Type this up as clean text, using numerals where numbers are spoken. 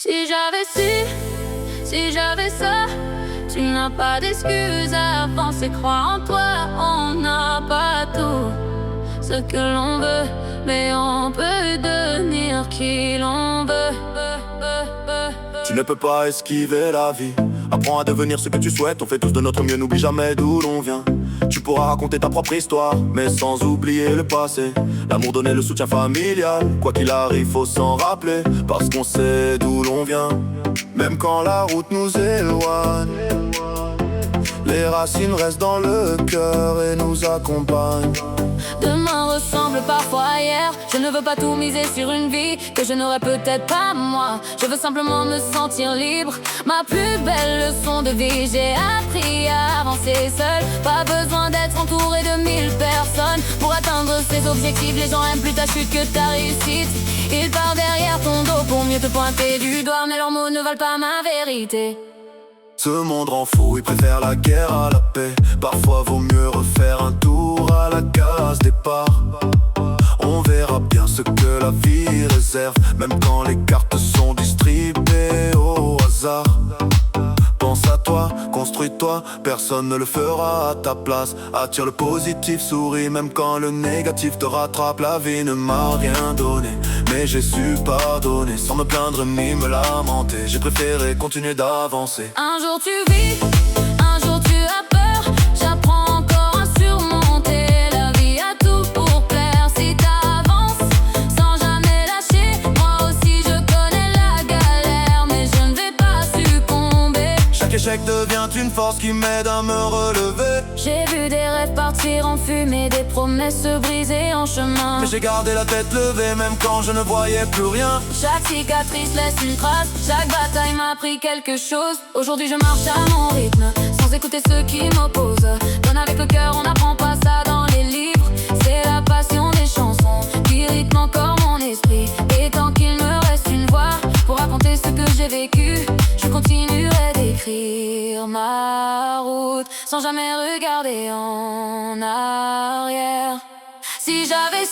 Si j'avais su, si j'avais ça, tu n'as pas d'excuses à avancer, crois en toi, on n'a pas tout ce que l'on veut, mais on peut devenir qui l'on veut. Tu ne peux pas esquiver la vie. Apprends à devenir ce que tu souhaites. On fait tous de notre mieux, n'oublie jamais d'où l'on vient. Tu pourras raconter ta propre histoire, mais sans oublier le passé. L'amour donné, le soutien familial. Quoi qu'il arrive, faut s'en rappeler, parce qu'on sait d'où l'on vient. Même quand la route nous éloigne, les racines restent dans le cœur et nous accompagnent. Demain ressemble parfois à hier. Je ne veux pas tout miser sur une vie que je n'aurai peut-être pas moi. Je veux simplement me sentir libre. Ma plus belle leçon de vie, j'ai appris à avancer seul. Pas besoin d'être entouré de 1000 personnes pour atteindre ses objectifs. Les gens aiment plus ta chute que ta réussite. Ils parlent derrière ton dos pour mieux te pointer du doigt, mais leurs mots ne valent pas ma vérité. Ce monde rend fou, il préfère la guerre à la paix. Parfois vaut mieux refaire un tour à la case départ. On verra bien ce que la vie réserve, même quand les cartes sont distribuées au hasard. Pense à toi, construis-toi, personne ne le fera à ta place. Attire le positif, souris même quand le négatif te rattrape. La vie ne m'a rien donné, mais j'ai su pardonner sans me plaindre ni me lamenter. J'ai préféré continuer d'avancer. Un jour tu vis, un jour tu as peur. J'apprends encore à surmonter. La vie a tout pour plaire si t'avances sans jamais lâcher. Moi aussi je connais la galère, mais je ne vais pas succomber. Chaque échec devient une force qui m'aide à me relever. J'ai vu des rêves partir en fumée, des promesses se briser en chemin. Mais j'ai gardé la tête levée même quand je ne voyais plus rien. Chaque cicatrice laisse une trace, chaque bataille m'a appris quelque chose. Aujourd'hui je marche à mon rythme, sans écouter ceux qui m'opposent. Donne avec le cœur, on n'apprend pas ça dans les livres. C'est la passion des chansons qui rythme encore mon esprit. Et tant qu'il me reste une voix pour raconter ce que j'ai vécu, je continuerai d'écrire ma route sans jamais regarder en arrière. Si j'avais